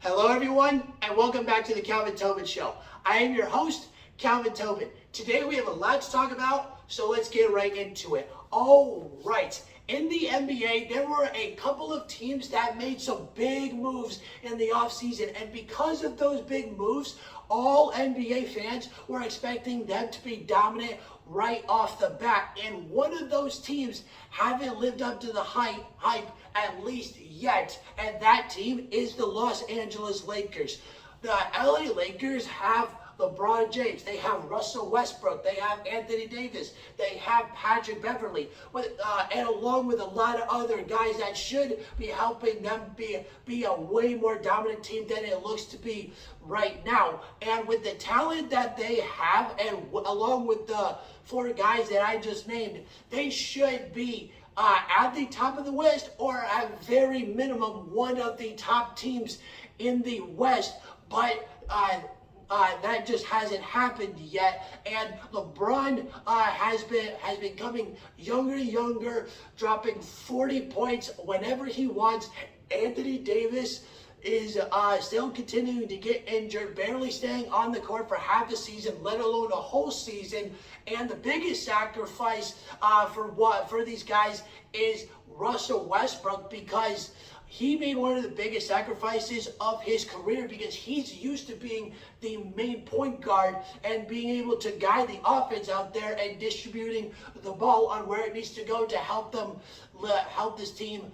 Hello everyone, and welcome back to the Calvin Tobin Show. I am your host, Calvin Tobin. Today we have a lot to talk about, so let's get right into it. All right, in the NBA, there were a couple of teams that made some big moves in the offseason, and because of those big moves, all NBA fans were expecting them to be dominant right off the bat, and one of those teams haven't lived up to the hype at least yet, and that team is the Los Angeles Lakers. The LA Lakers have LeBron James, they have Russell Westbrook, they have Anthony Davis, they have Patrick Beverly, and along with a lot of other guys that should be helping them be a way more dominant team than it looks to be right now. And with the talent that they have, and along with the four guys that I just named, they should be at the top of the West, or at very minimum one of the top teams in the West. But that just hasn't happened yet, and LeBron has been coming younger, dropping 40 points whenever he wants. Anthony Davis is still continuing to get injured, barely staying on the court for half the season, let alone a whole season. And the biggest sacrifice for these guys is Russell Westbrook, because he made one of the biggest sacrifices of his career, because he's used to being the main point guard and being able to guide the offense out there and distributing the ball on where it needs to go to help this team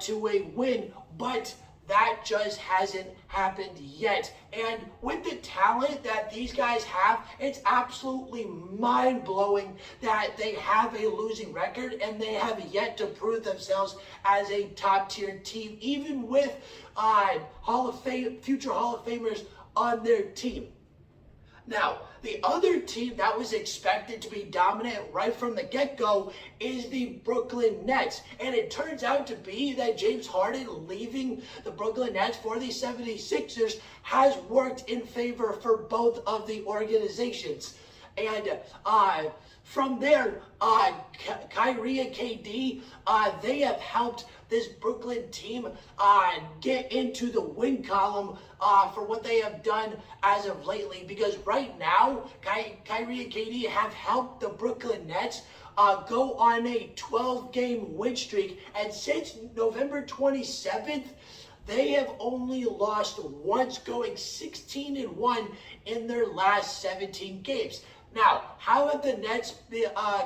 to a win. But that just hasn't happened yet. And with the talent that these guys have, it's absolutely mind-blowing that they have a losing record and they have yet to prove themselves as a top-tier team, even with future Hall of Famers on their team. Now, the other team that was expected to be dominant right from the get-go is the Brooklyn Nets. And it turns out to be that James Harden leaving the Brooklyn Nets for the 76ers has worked in favor for both of the organizations. And from there, Kyrie and KD, they have helped this Brooklyn team get into the win column for what they have done as of lately. Because right now, Kyrie and KD have helped the Brooklyn Nets go on a 12-game win streak. And since November 27th, they have only lost once, going 16-1 in their last 17 games. Now, how have the Nets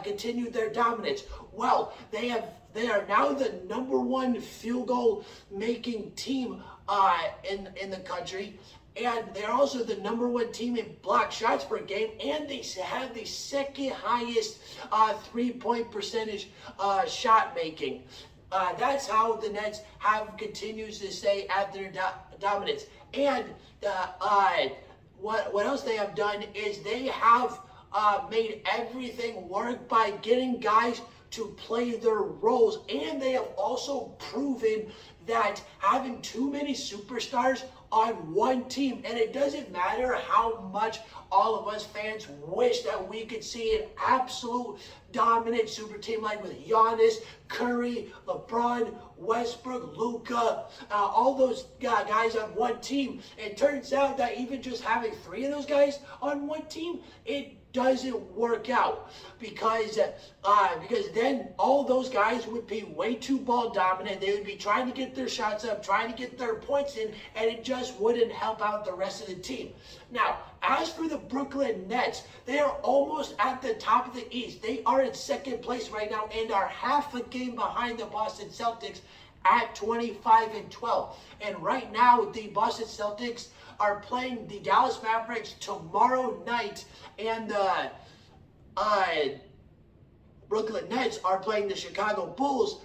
continued their dominance? Well, they are now the #1 field goal making team in the country, and they're also the #1 team in block shots per game, and they have the second highest 3-point percentage shot making. That's how the Nets continues to stay at their dominance. And what else they have done is they have made everything work by getting guys to play their roles, and they have also proven that having too many superstars on one team, and it doesn't matter how much all of us fans wish that we could see an absolute dominant super team like with Giannis, Curry, LeBron, Westbrook, Luka, all those guys on one team. It turns out that even just having 3 of those guys on one team, it doesn't work out, because then all those guys would be way too ball dominant. They would be trying to get their shots up, trying to get their points in, and it just wouldn't help out the rest of the team. Now, as for the Brooklyn Nets, they are almost at the top of the East. They are in second place right now and are half a game behind the Boston Celtics at 25-12. And right now, the Boston Celtics are playing the Dallas Mavericks tomorrow night, and the Brooklyn Nets are playing the Chicago Bulls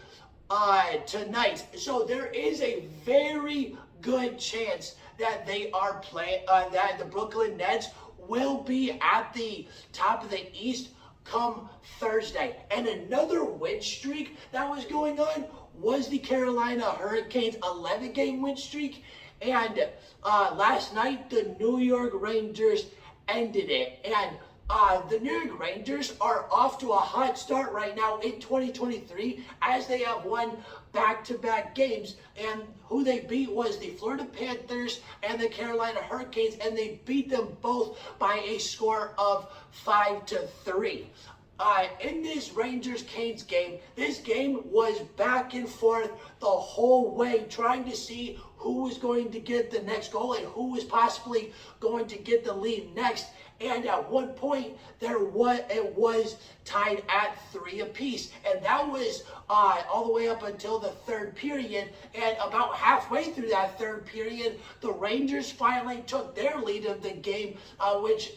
tonight. So there is a very good chance that that the Brooklyn Nets will be at the top of the East come Thursday. And another win streak that was going on was the Carolina Hurricanes 11-game win streak. And last night, the New York Rangers ended it. And The New York Rangers are off to a hot start right now in 2023 as they have won back-to-back games, and who they beat was the Florida Panthers and the Carolina Hurricanes, and they beat them both by a score of 5-3. In this Rangers-Canes game, this game was back and forth the whole way, trying to see who was going to get the next goal and who was possibly going to get the lead next. And at one point, it was tied at 3 apiece. And that was all the way up until the third period. And about halfway through that third period, the Rangers finally took their lead of the game, which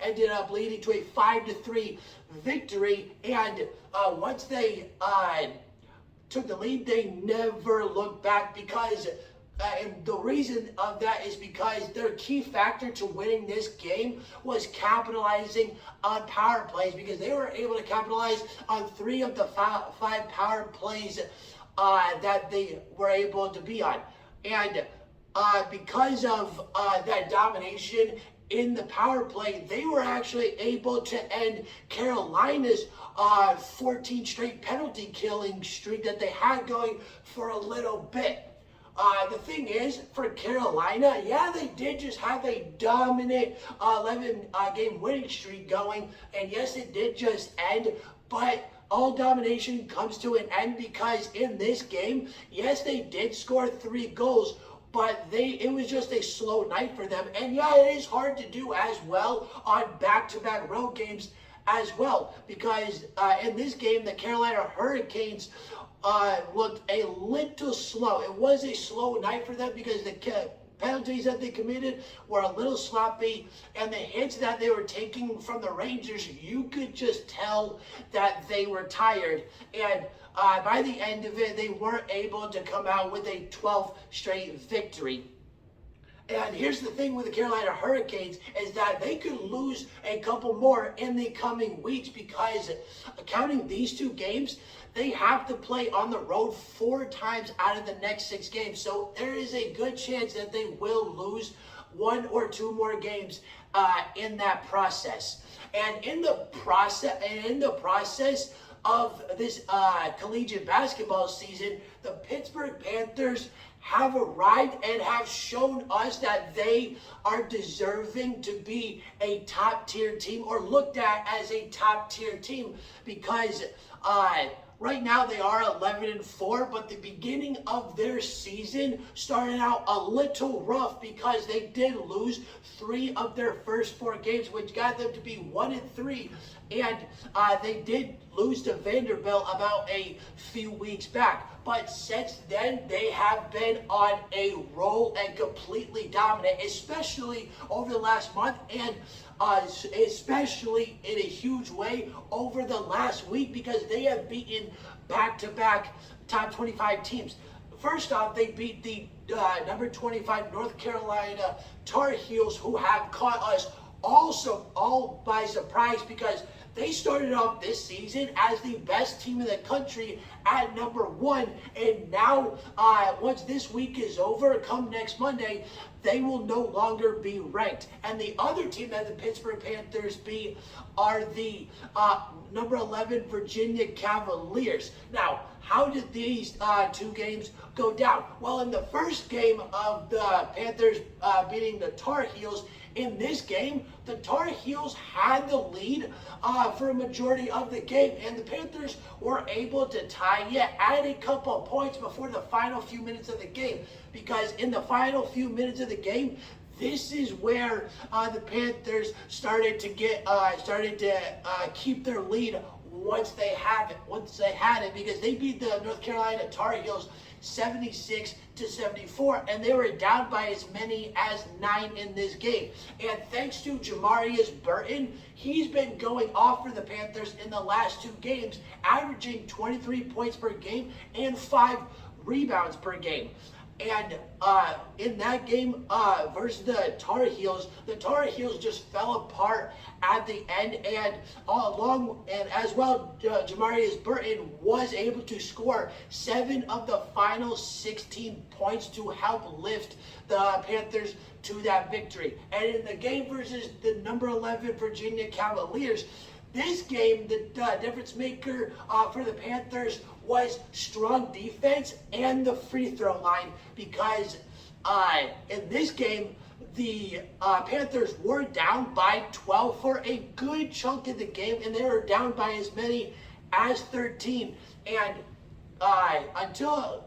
ended up leading to a 5-3 victory. And once they took the lead, they never looked back, because and the reason of that is because their key factor to winning this game was capitalizing on power plays, because they were able to capitalize on 3 of the 5 power plays that they were able to be on. And because of that domination in the power play, they were actually able to end Carolina's 14 straight penalty killing streak that they had going for a little bit. The thing is, for Carolina, yeah, they did just have a dominant 11-game winning streak going, and yes, it did just end, but all domination comes to an end, because in this game, yes, they did score 3 goals, but it was just a slow night for them. And yeah, it is hard to do as well on back-to-back road games as well, because in this game, the Carolina Hurricanes looked a little slow. It was a slow night for them because the penalties that they committed were a little sloppy, and the hits that they were taking from the Rangers, you could just tell that they were tired. And by the end of it, they weren't able to come out with a 12th straight victory. And here's the thing with the Carolina Hurricanes, is that they could lose a couple more in the coming weeks, because counting these 2 games, they have to play on the road 4 times out of the next 6 games. So there is a good chance that they will lose 1 or 2 more games in that process. And in the process of this collegiate basketball season, the Pittsburgh Panthers have arrived and have shown us that they are deserving to be a top-tier team, or looked at as a top-tier team, because right now they are 11-4, but the beginning of their season started out a little rough, because they did lose 3 of their first 4 games, which got them to be 1-3. And they did lose to Vanderbilt about a few weeks back. But since then, they have been on a roll and completely dominant, especially over the last month, and especially in a huge way over the last week, because they have beaten back-to-back top 25 teams. First off, they beat the number 25 North Carolina Tar Heels, who have caught us all by surprise, because they started off this season as the best team in the country at number 1, and now once this week is over, come next Monday, they will no longer be ranked. And the other team that the Pittsburgh Panthers beat are the number 11 Virginia Cavaliers. Now, how did these 2 games go down? Well, in the first game of the Panthers beating the Tar Heels, in this game, the Tar Heels had the lead for a majority of the game, and the Panthers were able to tie it at a couple of points before the final few minutes of the game, because in the final few minutes of the game, this is where the Panthers started to keep their lead once they had it, because they beat the North Carolina Tar Heels 76-74, and they were down by as many as 9 in this game. And thanks to Jamarius Burton, he's been going off for the Panthers in the last 2 games, averaging 23 points per game and 5 rebounds per game. And in that game versus the Tar Heels just fell apart at the end, and as well, Jamarius Burton was able to score 7 of the final 16 points to help lift the Panthers to that victory. And in the game versus the number 11 Virginia Cavaliers, this game, the difference maker for the Panthers was strong defense and the free throw line, because in this game, the Panthers were down by 12 for a good chunk of the game, and they were down by as many as 13. And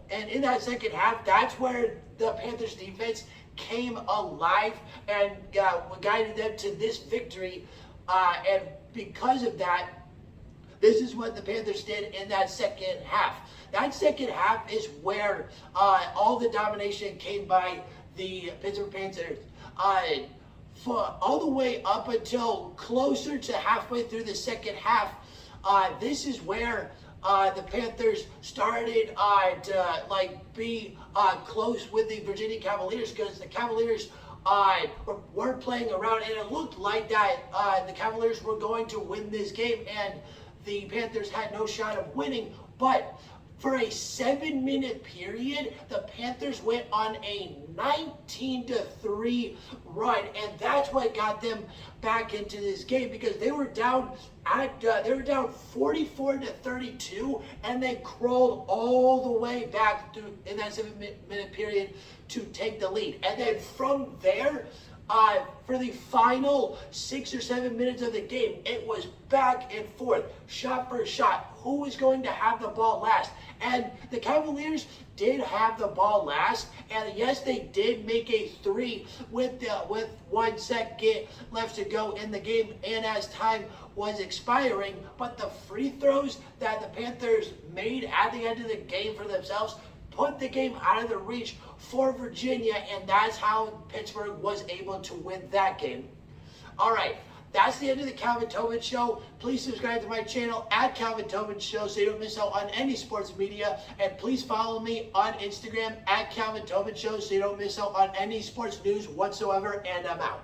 in that second half, that's where the Panthers defense came alive and guided them to this victory. And because of that, this is what the Panthers did in that second half. That second half is where all the domination came by the Pittsburgh Panthers. For all the way up until closer to halfway through the second half, this is where the Panthers started to be close with the Virginia Cavaliers, because the Cavaliers were playing around, and it looked like that the Cavaliers were going to win this game, and the Panthers had no shot of winning. But for a 7-minute period, the Panthers went on a 19-3 run, and that's what got them back into this game, because they were down 44-32, and they crawled all the way back through in that 7-minute period to take the lead. And then from there, for the final 6 or 7 minutes of the game, it was back and forth, shot for shot. Who was going to have the ball last? And the Cavaliers did have the ball last, and yes, they did make a 3 with 1 second left to go in the game, and as time was expiring. But the free throws that the Panthers made at the end of the game for themselves put the game out of the reach for Virginia, and that's how Pittsburgh was able to win that game. All right, that's the end of the Calvin Tobin Show. Please subscribe to my channel at Calvin Tobin Show so you don't miss out on any sports media. And please follow me on Instagram at Calvin Tobin Show so you don't miss out on any sports news whatsoever. And I'm out.